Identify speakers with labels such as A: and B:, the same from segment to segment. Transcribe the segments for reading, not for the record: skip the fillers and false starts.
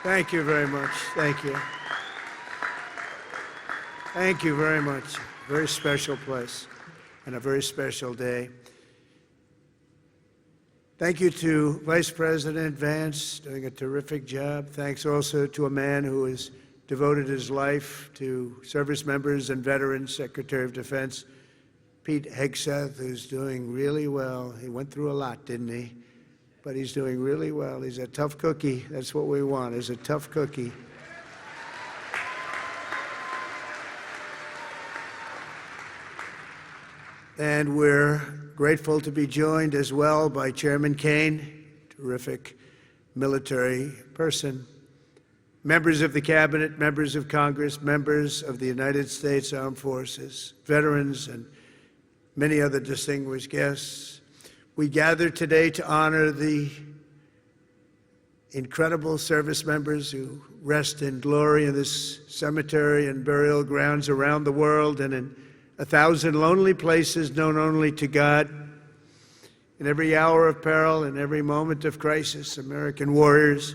A: Thank you very much. Thank you. Thank you very much. Very special place and a very special day. Thank you to Vice President Vance, doing a terrific job. Thanks also to a man who has devoted his life to service members and veterans, Secretary of Defense Pete Hegseth, who's doing really well. He went through a lot, didn't he? But he's doing really well. He's a tough cookie. That's what we want, is a tough cookie. And we're grateful to be joined as well by Chairman Kane, terrific military person, members of the Cabinet, members of Congress, members of the United States Armed Forces, veterans, and many other distinguished guests. We gather today to honor the incredible service members who rest in glory in this cemetery and burial grounds around the world and in 1,000 lonely places known only to God. In every hour of peril, in every moment of crisis, American warriors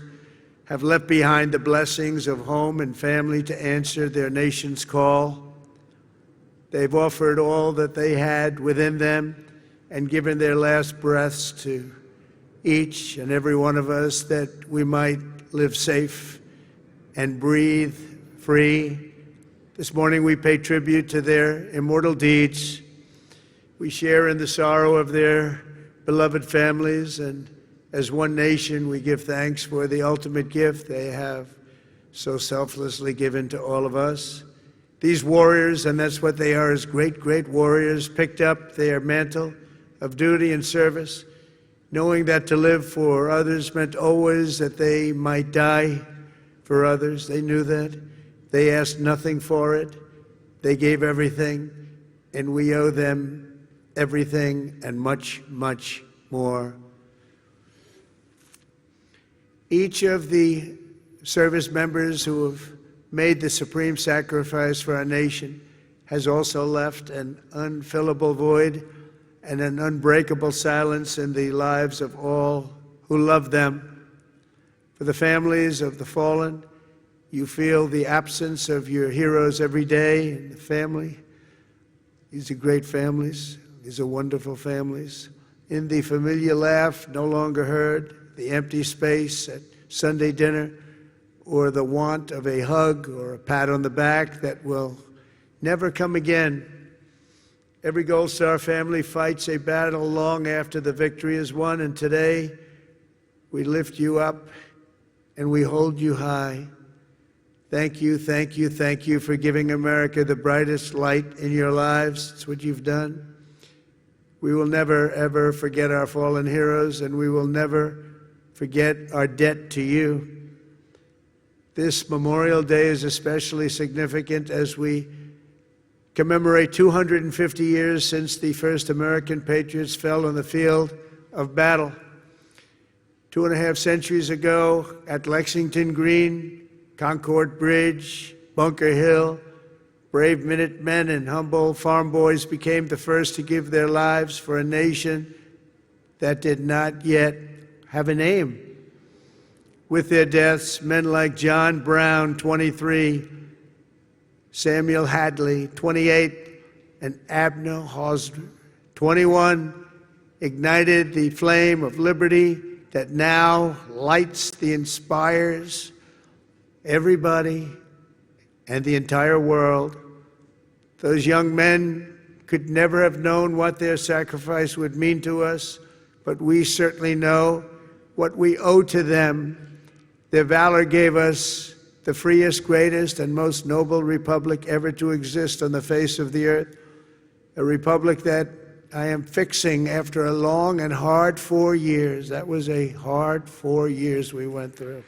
A: have left behind the blessings of home and family to answer their nation's call. They've offered all that they had within them and given their last breaths to each and every one of us that we might live safe and breathe free. This morning we pay tribute to their immortal deeds. We share in the sorrow of their beloved families, and as one nation we give thanks for the ultimate gift they have so selflessly given to all of us. These warriors, and that's what they are, as great, great warriors, picked up their mantle of duty and service, knowing that to live for others meant always that they might die for others. They knew that. They asked nothing for it. They gave everything, and we owe them everything and much, much more. Each of the service members who have made the supreme sacrifice for our nation has also left an unfillable void and an unbreakable silence in the lives of all who love them. For the families of the fallen, you feel the absence of your heroes every day in the family. These are great families. These are wonderful families. In the familiar laugh no longer heard, the empty space at Sunday dinner, or the want of a hug or a pat on the back that will never come again. Every Gold Star family fights a battle long after the victory is won, and today we lift you up and we hold you high. Thank you, thank you, thank you for giving America the brightest light in your lives. It's what you've done. We will never, ever forget our fallen heroes, and we will never forget our debt to you. This Memorial Day is especially significant as we commemorate 250 years since the first American patriots fell on the field of battle. 2.5 centuries ago at Lexington Green, Concord Bridge, Bunker Hill, brave Minutemen and humble farm boys became the first to give their lives for a nation that did not yet have a name. With their deaths, men like John Brown, 23, Samuel Hadley, 28, and Abner Hosner, 21, ignited the flame of liberty that now lights the inspires everybody and the entire world. Those young men could never have known what their sacrifice would mean to us, but we certainly know what we owe to them. Their valor gave us the freest, greatest, and most noble republic ever to exist on the face of the earth, a republic that I am fixing after a long and hard 4 years. That was a hard 4 years we went through.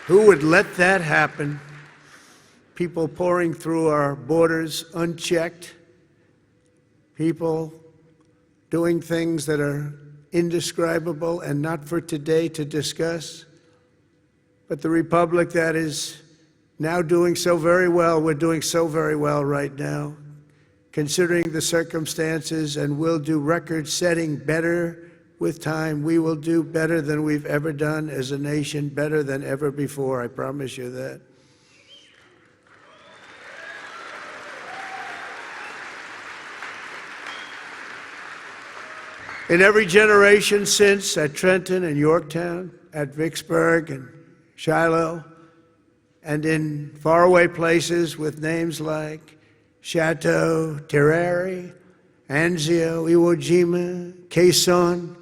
A: Who would let that happen? People pouring through our borders unchecked, people doing things that are indescribable and not for today to discuss. But the republic that is now doing so very well, we're doing so very well right now, considering the circumstances, and will do record-setting better with time. We will do better than we've ever done as a nation, better than ever before. I promise you that. In every generation since, at Trenton and Yorktown, at Vicksburg and Shiloh, and in faraway places with names like Chateau, Terrari, Anzio, Iwo Jima, Quezon,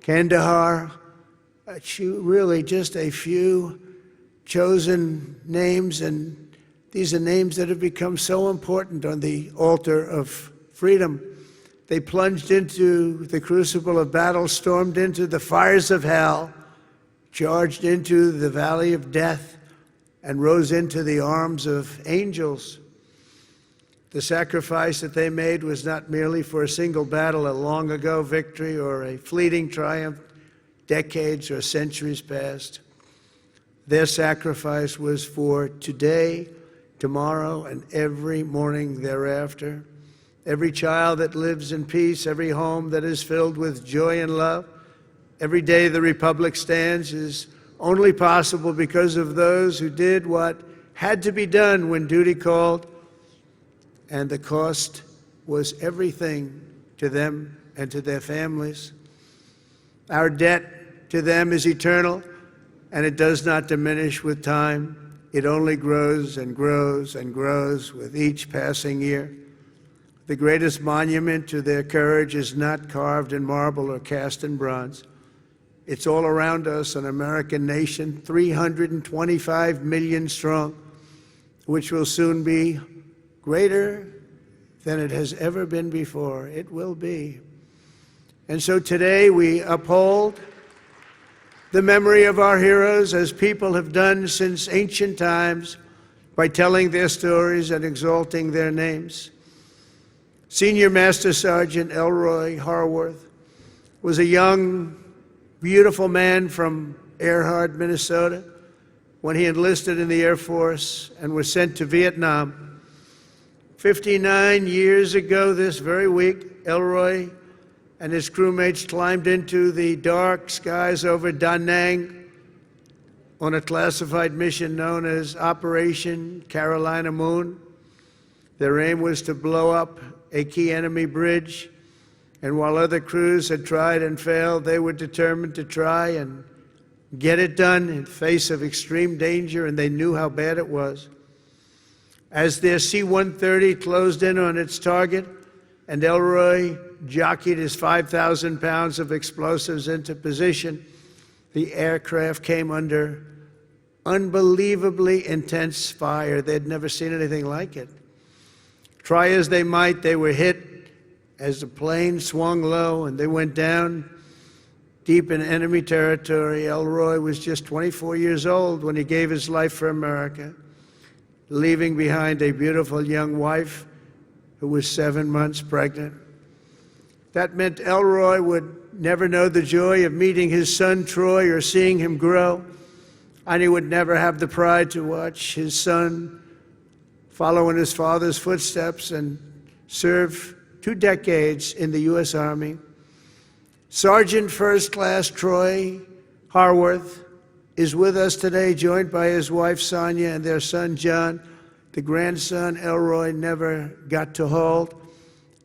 A: Kandahar, really just a few chosen names, and these are names that have become so important on the altar of freedom. They plunged into the crucible of battle, stormed into the fires of hell, charged into the valley of death, and rose into the arms of angels. The sacrifice that they made was not merely for a single battle, a long ago victory, or a fleeting triumph, decades or centuries past. Their sacrifice was for today, tomorrow, and every morning thereafter. Every child that lives in peace, every home that is filled with joy and love, every day the Republic stands is only possible because of those who did what had to be done when duty called, and the cost was everything to them and to their families. Our debt to them is eternal, and it does not diminish with time. It only grows and grows and grows with each passing year. The greatest monument to their courage is not carved in marble or cast in bronze. It's all around us, an American nation, 325 million strong, which will soon be greater than it has ever been before. It will be. And so today we uphold the memory of our heroes, as people have done since ancient times, by telling their stories and exalting their names. Senior Master Sergeant Elroy Harworth was a young, beautiful man from Earhart, Minnesota, when he enlisted in the Air Force and was sent to Vietnam. 59 years ago this very week, Elroy and his crewmates climbed into the dark skies over Da Nang on a classified mission known as Operation Carolina Moon. Their aim was to blow up a key enemy bridge, and while other crews had tried and failed, they were determined to try and get it done in face of extreme danger, and they knew how bad it was. As their C-130 closed in on its target, and Elroy jockeyed his 5,000 pounds of explosives into position, the aircraft came under unbelievably intense fire. They'd never seen anything like it. Try as they might, they were hit as the plane swung low and they went down deep in enemy territory. Elroy was just 24 years old when he gave his life for America, leaving behind a beautiful young wife who was 7 months pregnant. That meant Elroy would never know the joy of meeting his son Troy or seeing him grow, and he would never have the pride to watch his son follow in his father's footsteps and serve 2 decades in the U.S. Army. Sergeant First Class Troy Harworth is with us today, joined by his wife Sonia and their son John, the grandson Elroy never got to hold.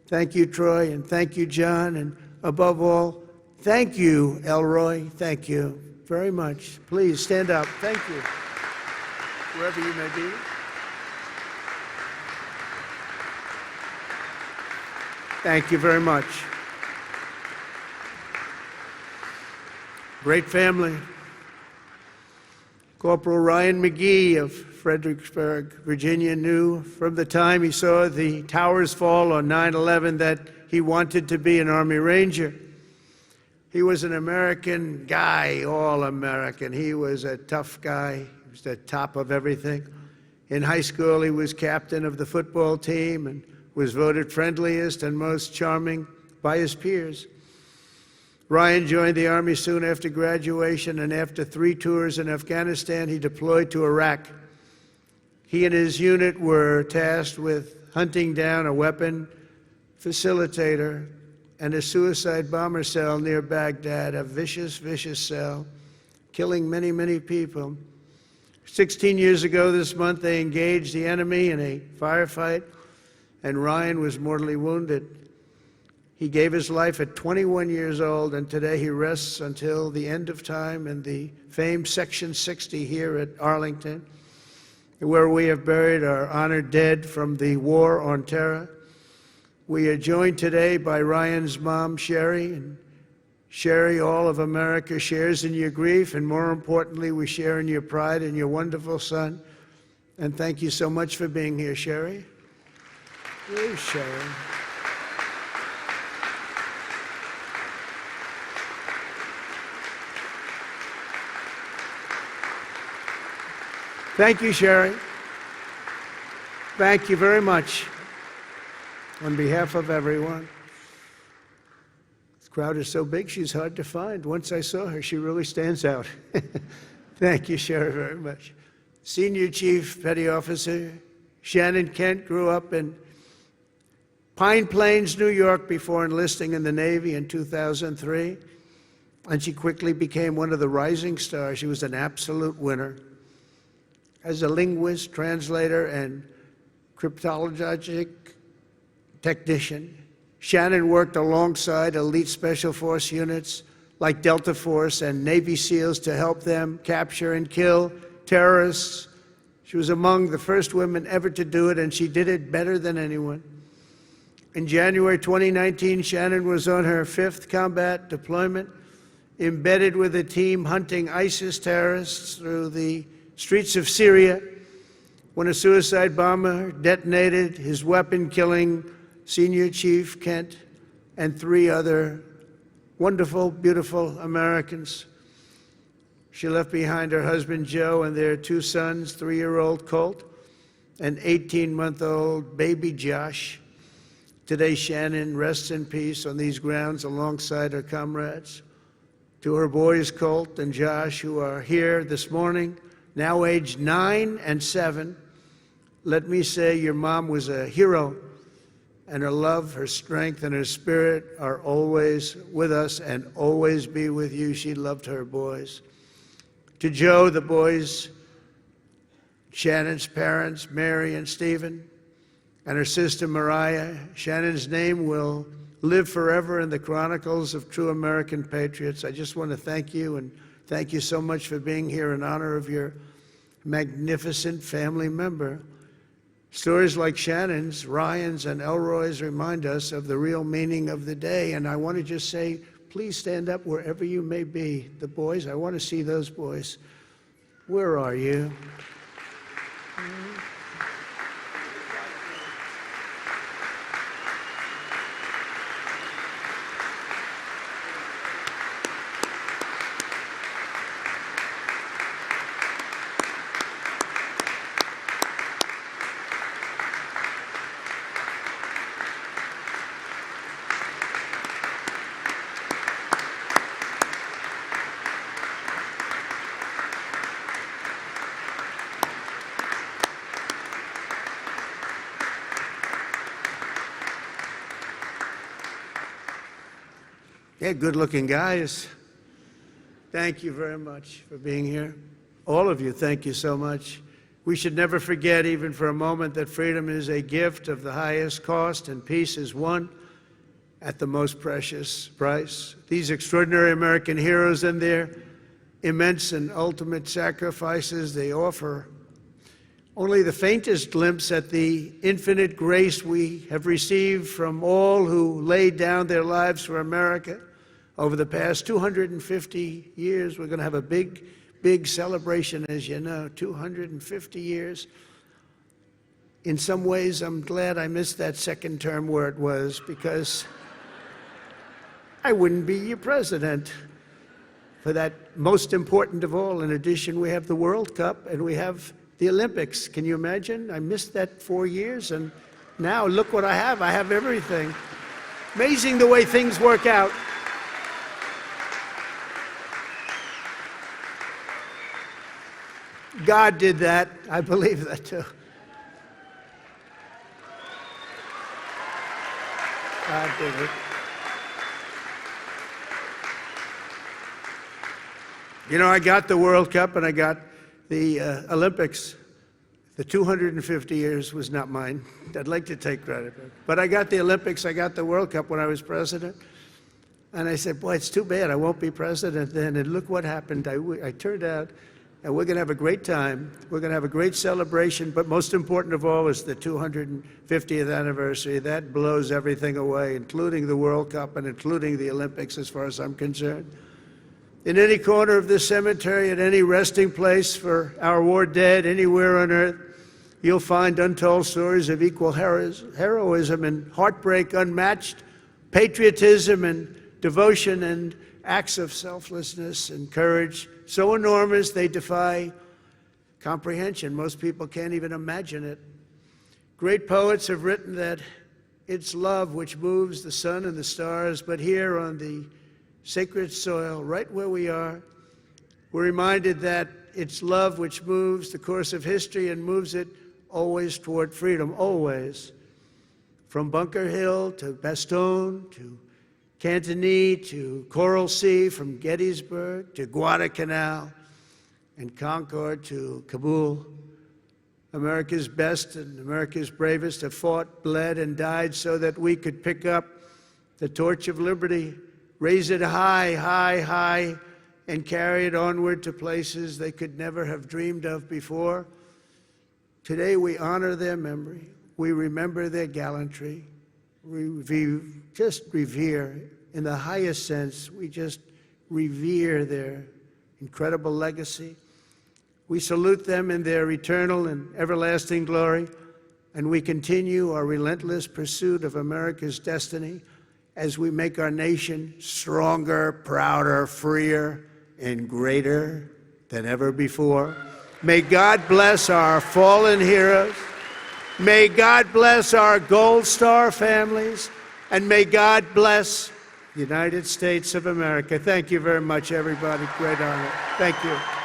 A: Thank you, Troy, and thank you, John, and above all, thank you, Elroy. Thank you very much. Please stand up. Thank you, wherever you may be. Thank you very much. Great family. Corporal Ryan McGee of Fredericksburg, Virginia, knew from the time he saw the towers fall on 9/11 that he wanted to be an Army Ranger. He was an American guy, all American. He was a tough guy. He was the top of everything. In high school, he was captain of the football team and was voted friendliest and most charming by his peers. Ryan joined the Army soon after graduation, and after 3 tours in Afghanistan, he deployed to Iraq. He and his unit were tasked with hunting down a weapon facilitator, and a suicide bomber cell near Baghdad, a vicious, vicious cell, killing many, many people. 16 years ago this month, they engaged the enemy in a firefight, and Ryan was mortally wounded. He gave his life at 21 years old, and today he rests until the end of time in the famed Section 60 here at Arlington, where we have buried our honored dead from the War on Terror. We are joined today by Ryan's mom, Sherry. And Sherry, all of America shares in your grief, and more importantly, we share in your pride in your wonderful son. And thank you so much for being here, Sherry. Where's Sherry? Thank you, Sherry. Thank you very much. On behalf of everyone. This crowd is so big, she's hard to find. Once I saw her, she really stands out. Thank you, Sherry, very much. Senior Chief Petty Officer Shannon Kent grew up in Pine Plains, New York, before enlisting in the Navy in 2003. And she quickly became one of the rising stars. She was an absolute winner. As a linguist, translator, and cryptologic technician, Shannon worked alongside elite special force units like Delta Force and Navy SEALs to help them capture and kill terrorists. She was among the first women ever to do it, and she did it better than anyone. In January 2019, Shannon was on her 5th combat deployment, embedded with a team hunting ISIS terrorists through the streets of Syria, when a suicide bomber detonated his weapon, killing Senior Chief Kent and 3 other wonderful, beautiful Americans. She left behind her husband, Joe, and their 2 sons, 3-year-old Colt and 18-month-old baby Josh. Today, Shannon rests in peace on these grounds alongside her comrades. To her boys, Colt and Josh, who are here this morning, now aged 9 and 7, let me say your mom was a hero, and her love, her strength, and her spirit are always with us and always be with you. She loved her boys. To Joe, the boys, Shannon's parents, Mary and Stephen, and her sister Mariah, Shannon's name will live forever in the chronicles of true American patriots. I just want to thank you, and thank you so much for being here in honor of your magnificent family member. Stories like Shannon's, Ryan's, and Elroy's remind us of the real meaning of the day. And I want to just say, please stand up wherever you may be. The boys, I want to see those boys. Where are you? Yeah, good-looking guys. Thank you very much for being here. All of you, thank you so much. We should never forget, even for a moment, that freedom is a gift of the highest cost and peace is won at the most precious price. These extraordinary American heroes and their immense and ultimate sacrifices, they offer only the faintest glimpse at the infinite grace we have received from all who laid down their lives for America. Over the past 250 years, we're going to have a big, big celebration, as you know, 250 years. In some ways, I'm glad I missed that second term where it was, because I wouldn't be your president for that most important of all. In addition, we have the World Cup and we have the Olympics. Can you imagine? I missed that 4 years, and now look what I have. I have everything. Amazing the way things work out. God did that. I believe that too. God did it. You know, I got the World Cup and I got the Olympics. The 250 years was not mine. I'd like to take credit. But I got the Olympics, I got the World Cup when I was president. And I said, boy, it's too bad I won't be president then. And look what happened. I turned out, and we're going to have a great time. We're going to have a great celebration. But most important of all is the 250th anniversary. That blows everything away, including the World Cup and including the Olympics, as far as I'm concerned. In any corner of this cemetery, at any resting place for our war dead, anywhere on earth, you'll find untold stories of equal heroism and heartbreak unmatched, patriotism and devotion and acts of selflessness and courage so enormous they defy comprehension. Most people can't even imagine it. Great poets have written that it's love which moves the sun and the stars, but here on the sacred soil, right where we are, we're reminded that it's love which moves the course of history and moves it always toward freedom, always. From Bunker Hill to Bastogne to Cantigny to Coral Sea, from Gettysburg to Guadalcanal and Concord to Kabul, America's best and America's bravest have fought, bled, and died so that we could pick up the torch of liberty, raise it high, high, high, and carry it onward to places they could never have dreamed of before. Today we honor their memory. We remember their gallantry. We just revere, in the highest sense, we just revere their incredible legacy. We salute them in their eternal and everlasting glory, and we continue our relentless pursuit of America's destiny as we make our nation stronger, prouder, freer, and greater than ever before. May God bless our fallen heroes. May God bless our Gold Star families. And may God bless the United States of America. Thank you very much, everybody. Great honor. Thank you.